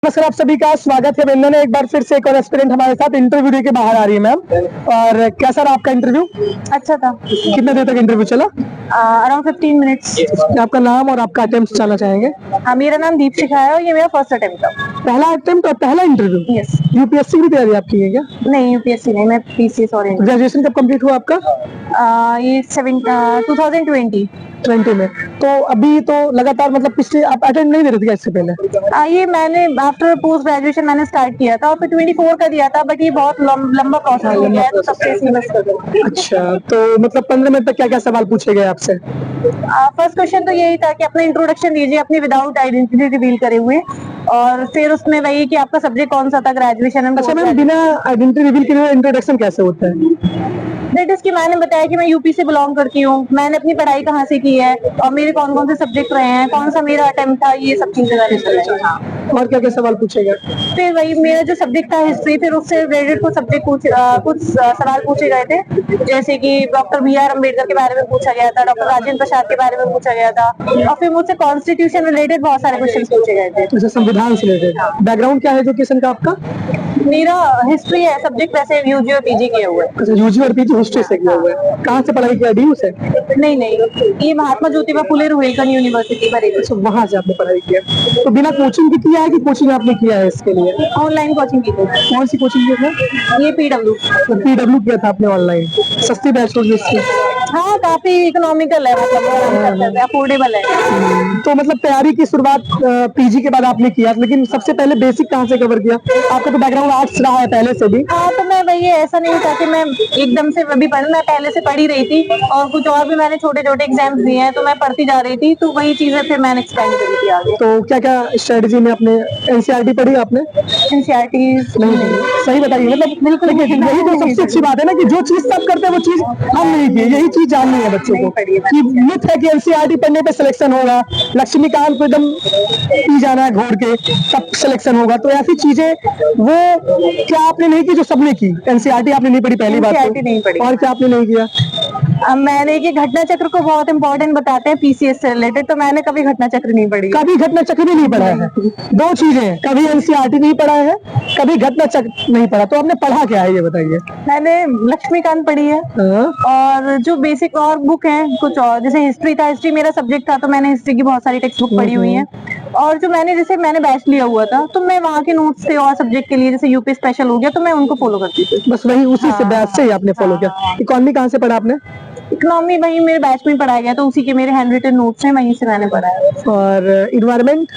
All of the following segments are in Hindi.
नमस्कार, आप सभी का स्वागत है। वंदना एक बार फिर से एक और एस्पिरेंट हमारे साथ इंटरव्यू दे के बाहर आ रही है मैम। और कैसा रहा आपका इंटरव्यू? अच्छा था। कितने देर तक इंटरव्यू चला? Around 15 minutes. आपका नाम और आपका अटेम्प्ट जानना चाहेंगे? मेरा नाम दीपशिखा है और ये मेरा फर्स्ट अटेम्प्ट था। पहला अटेम्प्ट और पहला इंटरव्यू? यस। यूपीएससी की तैयारी आपकी है क्या? नहीं, यूपीएससी नहीं, मैं पीसीएस और ग्रेजुएशन कब कंप्लीट हुआ आपका? ये 2020 में। तो अभी तो लगातार मतलब पिछले आप अटेंड नहीं दे रहे थे क्या इससे पहले? ये मैंने आफ्टर पोस्ट ग्रेजुएशन मैंने स्टार्ट किया था और फिर 24 का दिया था, बट ये बहुत लंबा प्रोसेस हो गया है तो सबसे सीरियस। अच्छा, तो मतलब 15 मिनट तक क्या क्या सवाल पूछे गए आपसे? फर्स्ट क्वेश्चन तो यही था कि अपना इंट्रोडक्शन दीजिए अपनी विदाउट आइडेंटिटी रिवील करे हुए, और फिर उसमें वही कि आपका सब्जेक्ट कौन सा था ग्रेजुएशन में। अच्छा मैम, बिना आइडेंटिटी रिवील किए इंट्रोडक्शन कैसे होता है? दैट इज कि मैंने बताया कि मैं यूपी से बिलोंग करती हूँ, मैंने अपनी पढ़ाई कहाँ से की है और मेरे कौन कौन से सब्जेक्ट रहे हैं, कौन सा मेरा अटेम्प्ट था, ये सब चीजें। और क्या क्या सवाल पूछेगा? फिर वही मेरा जो सब्जेक्ट था हिस्ट्री, फिर उससे रिलेटेड कुछ सब्जेक्ट कुछ सवाल पूछे गए थे, जैसे कि डॉक्टर BR अम्बेडकर के बारे में पूछा गया था, डॉक्टर राजेंद्र प्रसाद के बारे में पूछा गया था, और फिर मुझसे कॉन्स्टिट्यूशन रिलेटेड बहुत सारे क्वेश्चन पूछे गए थे। अच्छा, संविधान से रिलेटेड। बैकग्राउंड क्या है एजुकेशन का आपका? मेरा हिस्ट्री है सब्जेक्ट, वैसे यूजी और पीजी किए हुए। अच्छा, यूजी और पीजी हिस्ट्री से किया हुआ है। कहाँ से पढ़ाई किया? डीयू से? नहीं, ये महात्मा ज्योतिबा फुले रुहेलखंड यूनिवर्सिटी बरेली। अच्छा, वहाँ से आपने पढ़ाई किया। तो बिना कोचिंग की किया है कि कोचिंग आपने किया है इसके लिए? ऑनलाइन कोचिंग की थी। कौन सी कोचिंग की है? ये पीडब्ल्यू। पीडब्ल्यू किया था आपने ऑनलाइन? सस्ती बैच होगी इसकी? हाँ, काफी इकोनॉमिकल है, मतलब अफोर्डेबल है। तो मतलब तैयारी की शुरुआत पीजी के बाद आपने किया, लेकिन सबसे पहले बेसिक कहाँ से कवर किया? आपका तो बैकग्राउंड आर्ट्स रहा है पहले से भी। हाँ, तो मैं वही ऐसा नहीं था कि मैं एकदम से अभी पढ़, मैं पहले से पढ़ी रही थी और कुछ और भी मैंने छोटे छोटे एग्जाम्स दिए हैं, तो मैं पढ़ती जा रही थी, तो वही चीजें फिर मैंने एक्सपेंड करी थी आगे। तो क्या क्या स्ट्रेटेजी में आपने एनसीईआरटी पढ़ी आपने? एनसीईआरटी नहीं, सही बताइए। मतलब बिल्कुल यही तो सबसे अच्छी बात है ना कि जो चीज सब करते हैं वो चीज हम नहीं की, यही चीज जाननी है बच्चे को कि मिथ है कि एनसीईआरटी पढ़ने पे सिलेक्शन होगा, लक्ष्मीकांत को एकदम पी जाना है घोड़ के तब सिलेक्शन होगा। तो ऐसी चीजें वो क्या आपने नहीं की जो सबने की? एनसीईआरटी आपने नहीं पढ़ी पहली बात तो, नहीं पढ़ी। और क्या आपने नहीं किया? मैंने ये घटना चक्र को बहुत इंपॉर्टेंट बताते हैं पीसीएस से रिलेटेड, तो मैंने कभी घटना चक्र नहीं पढ़ी। कभी घटना चक्र भी नहीं पढ़ा है? दो चीजें, कभी एनसीईआरटी नहीं पढ़ा है, कभी घटना चक्र नहीं पढ़ा। तो आपने पढ़ा क्या है ये बताइए? मैंने लक्ष्मीकांत पढ़ी है और जो बेसिक और बुक है कुछ और, जैसे हिस्ट्री था, हिस्ट्री मेरा सब्जेक्ट था तो मैंने हिस्ट्री की बहुत सारी टेक्स्ट बुक पढ़ी हुई है। और जो मैंने बैच लिया हुआ था तो मैं वहाँ के नोट्स थे और सब्जेक्ट के लिए, जैसे यूपी स्पेशल हो गया तो मैं उनको फॉलो करती थी। बस वही उसी से बैच से ही आपने फॉलो किया। इकोनॉमी कहाँ से पढ़ा आपने? इकोनॉमी वही मेरे बैच में पढ़ाया गया, तो उसी के मेरे हैंड रिटन नोट्स हैं, वहीं से मैंने पढ़ा है। और इन्वायरमेंट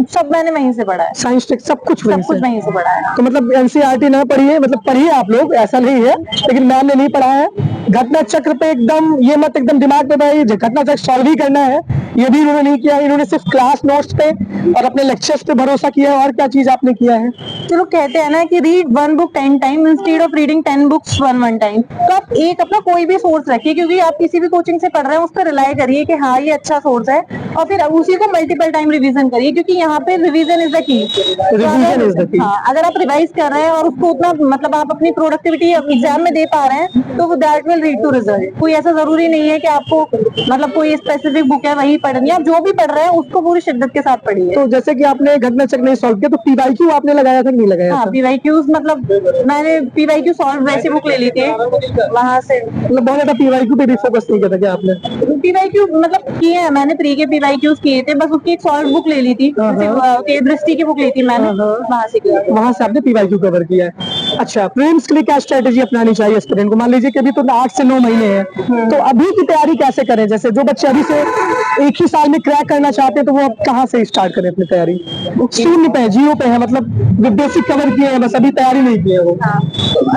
सब मैंने वहीं से पढ़ा है। साइंस टेक सब कुछ वहीं से पढ़ा है। तो मतलब एनसीईआरटी ना पढ़िए, मतलब पढ़िए आप लोग, ऐसा नहीं है, लेकिन मैम ने नहीं पढ़ा है। घटना चक्र पे एकदम ये मत एकदम दिमाग में भाई घटना चक्र सॉल्व ही करना है, ये भी इन्होंने नहीं किया। इन्होंने सिर्फ क्लास नोट्स पे और अपने लेक्चर्स पे भरोसा किया है। और क्या चीज आपने किया है? चलो, कहते हैं ना कि read 1 book 10 time instead of reading 10 books 1 time. तो आप एक अपना कोई भी सोर्स रखिए, क्योंकि आप किसी भी कोचिंग से पढ़ रहे हैं उस पर रिलाई करिए कि हाँ ये अच्छा सोर्स है, और फिर उसी को मल्टीपल टाइम रिवीजन करिए, क्योंकि यहाँ पे रिवीजन इज द की। अगर आप रिवाइज कर रहे हैं और उसको उतना मतलब आप अपनी प्रोडक्टिविटी एग्जाम में दे पा रहे हैं तो that will lead to result. कोई ऐसा जरूरी नहीं है कि आपको मतलब कोई स्पेसिफिक बुक है वही पढ़नी है, आप जो भी पढ़ रहे हैं उसको पूरी शिद्दत के साथ पढ़िए। तो जैसे कि आपने घटना चक्र नहीं सॉल्व किया तो पीवाईक्यू आपने लगाया था कि नहीं लगाया? हाँ, पीवाईक्यूज मतलब मैंने पीवाईक्यू सॉल्व वैसी बुक ले ली थी वहाँ से। मतलब बहुत ज्यादा पीवाईक्यू पे भी फोकस नहीं किया था क्या आपने? पीवाईक्यू मतलब किए हैं मैंने, प्री के पीवाईक्यूज किए थे, बस उसकी एक सॉल्व बुक ले ली थी, दृष्टि की बुक ली थी मैंने, वहाँ से किया। वहाँ से आपने पीवाईक्यू कवर किया है। अच्छा, प्रीलिम्स के लिए क्या स्ट्रेटेजी अपनानी चाहिए एस्पिरेंट को? मान लीजिए कि अभी तो 8 से 9 महीने हैं, तो अभी की तैयारी कैसे करें? जैसे जो बच्चे अभी से एक ही साल में क्रैक करना चाहते हैं तो वो अब कहाँ से स्टार्ट करें अपनी तैयारी? शून्य पे है, जीरो पे है, मतलब जो बेसिक कवर किए हैं बस अभी तैयारी नहीं की है वो।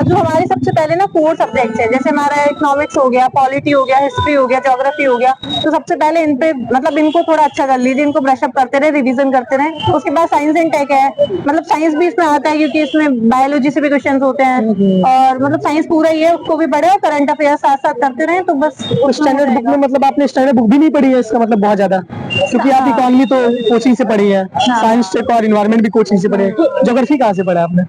जो हमारे सबसे पहले ना कोर सब्जेक्ट्स है, जैसे हमारा इकोनॉमिक्स हो गया, पॉलिटी हो गया, हिस्ट्री हो गया, ज्योग्राफी हो गया, तो सबसे पहले इन पे मतलब इनको थोड़ा अच्छा कर लीजिए, इनको ब्रशअप करते रहे, रिवीजन करते रहे। उसके बाद साइंस एंड टेक है, मतलब साइंस भी इसमें आता है क्योंकि इसमें बायोलॉजी से भी क्वेश्चन होते हैं, और मतलब साइंस पूरा ही है, उसको भी पढ़े और करंट अफेयर साथ साथ करते रहे, तो बस। स्टैंडर्ड बुक में मतलब आपने स्टैंडर्ड बुक भी नहीं पढ़ी है इसका मतलब बहुत ज्यादा? क्योंकि आप इकोनॉमी तो कोचिंग से पढ़ी है, साइंस टेक और इन्वायरमेंट भी कोचिंग से पढ़े, ज्योग्राफी कहाँ से पढ़ा आपने?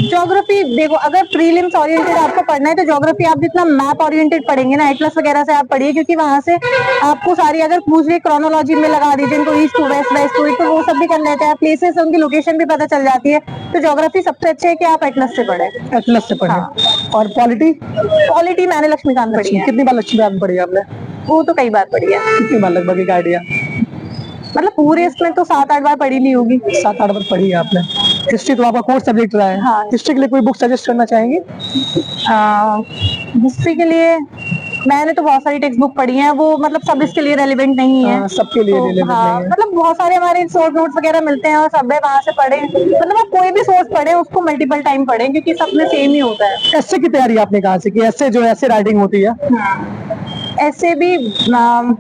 ज्योग्राफी देखो, अगर प्रीलिम्स ओरिएंटेड आपको पढ़ना है तो ज्योग्राफी आप जितना मैप ओरिएंटेड पढ़ेंगे ना, एटलस वगैरह से आप पढ़िए, क्योंकि वहां से आपको सारी, अगर पूछ रही क्रोनोलॉजी में लगा दीजिए इनको, east to west, west to east, तो वो सब भी कर लेते हैं, प्लेसेस उनकी लोकेशन भी पता चल जाती है। तो ज्योग्राफी सबसे अच्छे है कि आप एटलस से पढ़े। एटलस से पढ़े। और पॉलिटी? पॉलिटी मैंने लक्ष्मीकांत पढ़ी है। कितनी बार लक्ष्मीकांत पढ़ी आपने? वो तो कई बार पढ़ी है। कितनी बार लगभग, एक आइडिया? मतलब पूरे इसमें तो 7-8 बार पढ़ी ली होगी। 7-8 बार पढ़ी है आपने। हिस्ट्री तो आपका कोर्स सब्जेक्ट रहा है। हाँ। हिस्ट्री के लिए कोई बुक सजेस्ट करना चाहेंगे? हिस्ट्री के लिए मैंने तो बहुत सारी टेक्स्ट बुक पढ़ी हैं, वो मतलब सब इसके लिए रेलिवेंट नहीं है। सबके लिए relevant हाँ, नहीं है। मतलब बहुत सारे हमारे सोर्स नोट्स वगैरह मिलते हैं और सब है, वहां से पढ़े। मतलब आप कोई भी सोर्स पढ़े उसको मल्टीपल टाइम पढ़े, क्योंकि सब में सेम ही होता है। ऐसे की तैयारी आपने कहाँ से की? ऐसे जो ऐसे राइटिंग होती है, ऐसे भी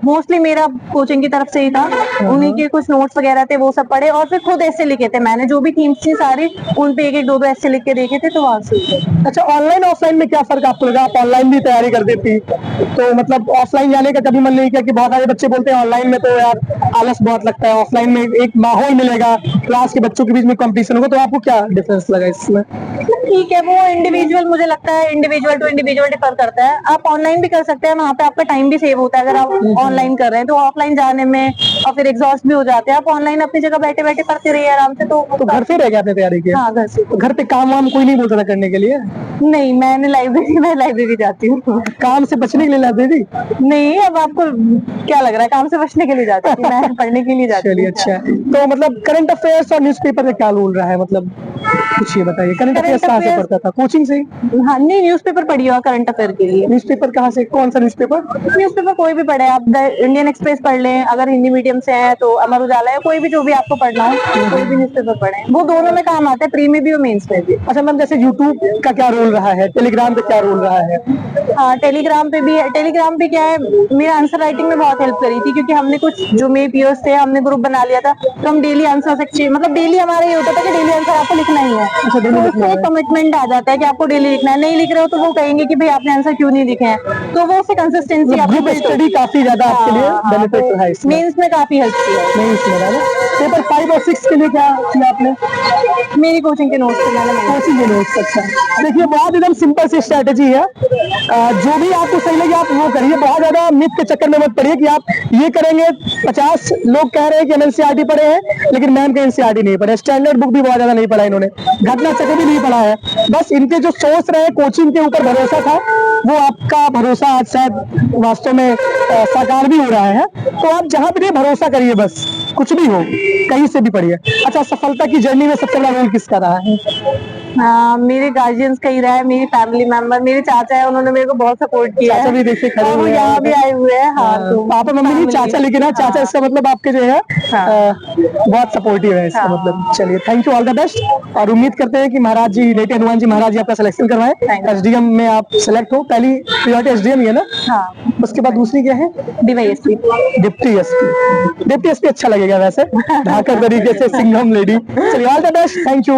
मोस्टली मेरा कोचिंग की तरफ से ही था, उन्हीं के कुछ नोट्स वगैरह थे वो सब पढ़े, और फिर खुद ऐसे लिखे थे मैंने, जो भी थीम्स थी सारी उन पे 1-1, 2-2 ऐसे लिख के देखे थे, तो वहां से। अच्छा, ऑनलाइन ऑफलाइन में क्या फर्क आपको लगा? आप ऑनलाइन भी तैयारी कर देती, तो मतलब ऑफलाइन जाने का कभी मन नहीं किया? कि बहुत सारे बच्चे बोलते हैं ऑनलाइन में तो यार आलस बहुत लगता है, ऑफलाइन में एक माहौल मिलेगा, क्लास के बच्चों के बीच में कंपटीशन होगा, तो आपको क्या डिफरेंस लगा इसमें? ठीक है, वो इंडिविजुअल, मुझे लगता है इंडिविजुअल टू इंडिविजुअल डिफर करता है। आप ऑनलाइन भी कर सकते हैं, वहाँ पे आपका टाइम भी सेव होता है अगर आप ऑनलाइन कर रहे हैं, तो ऑफलाइन जाने में और फिर एग्जॉस्ट भी हो जाते हैं। आप ऑनलाइन अपनी जगह बैठे बैठे पढ़ते रहिए आराम से। तो घर पे रह गए आपने तैयारी की? हाँ, घर से। तो घर पे काम वाम कोई नहीं बोलता था करने के लिए? नहीं, मैं लाइब्रेरी जाती हूँ। काम से बचने के लिए लाइब्रेरी? नहीं, अब आपको क्या लग रहा है काम से बचने के लिए जाती हूँ? मैं पढ़ने के लिए जाती हूँ। चलिए, अच्छा है। तो मतलब करंट अफेयर्स और न्यूज़पेपर में क्या रोल रहा है? मतलब कुछ ये बताइए, करंट अफेयर्स कहाँ से पढ़ता था? कोचिंग से? हाँ, नहीं, न्यूज़पेपर पढ़ी हो करंट अफेयर के लिए। न्यूज़पेपर कहाँ से? कौन सा न्यूज़पेपर? न्यूज़पेपर कोई भी पढ़े आप, इंडियन एक्सप्रेस पढ़ लें, अगर हिंदी मीडियम से है तो अमर उजाला है, कोई भी जो भी आपको पढ़ना हो, कोई भी न्यूज़पेपर पढ़े, वो दोनों में काम आता है, प्री में भी और मेंस में भी। अच्छा मैम, जैसे यूट्यूब का क्या रोल रहा है, टेलीग्राम पे क्या रोल रहा है? हाँ, टेलीग्राम पे भी है। टेलीग्राम पे क्या है, मेरा आंसर राइटिंग में बहुत हेल्प करी थी, क्योंकि हमने कुछ जो मेरे पीयर्स थे, हमने ग्रुप बना लिया था, तो हम डेली आंसर एक्सचेंज, मतलब डेली हमारा ये होता था कि डेली आंसर आपको लिखना ही है। तो कमिटमेंट आ जाता है कि आपको डेली लिखना है, नहीं लिख रहे हो तो वो कहेंगे कि भाई आपने आंसर क्यों नहीं लिखे हैं, तो वो उससे कंसिस्टेंसी आपकी ग्रुप स्टडी काफी ज्यादा आपके लिए बेनिफिट है इसमें। मेंस में काफी हेल्प किया है। मेंस में ना पेपर 5 और 6 के लिए क्या किया आपने? मेरी कोचिंग के नोट्स मैंने कोचिंग के नोट्स। अच्छा, देखिए बहुत एकदम सिंपल सी स्ट्रेटेजी है, जो भी आपको सही लगे आप वो करिए, बहुत ज्यादा मिथ के चक्कर में मत पड़िए कि आप ये करेंगे। 50 लोग कह रहे हैं कि हम एनसीईआरटी पढ़े हैं, लेकिन मैम के एनसीईआरटी नहीं पढ़े, स्टैंडर्ड बुक भी बहुत ज्यादा नहीं पढ़ा इन्होंने, घटना चक्र भी नहीं पढ़ा है। बस इनके जो सोच रहे कोचिंग के ऊपर भरोसा था, वो आपका भरोसा आज शायद वास्तव में साकार भी हो रहा है। तो आप जहाँ भी भरोसा करिए, बस कुछ भी हो कहीं से भी पढ़िए। अच्छा, सफलता की जर्नी में सबसे बड़ा रोल किसका रहा है? मेरे गार्जियंस का ही रहा है, मेरी फैमिली मेंबर, मेरे चाचा है, उन्होंने मेरे को बहुत सपोर्ट किया है। चाचा भी देखिए खड़े और वो हुए हैं, यहाँ भी आए हुए हैं। हाँ, तो पापा मम्मी नहीं, चाचा, लेकिन हाँ चाचा, इसका मतलब आपके जो है बहुत सपोर्टिव है इसका मतलब। चलिए, thank you, all the best, और उम्मीद करते हैं कि महाराज जी, लेटे हनुमान जी महाराज जी आपका सिलेक्शन करवाएं, एसडीएम में आप सिलेक्ट हो। पहली प्रायोरिटी एसडीएम ही है ना? हाँ। उसके बाद दूसरी क्या है? DYSP. Deputy SP. Deputy SP अच्छा लगेगा वैसे, ढाकर तरीके से, सिंघम लेडी। चलिए, all the best, thank you.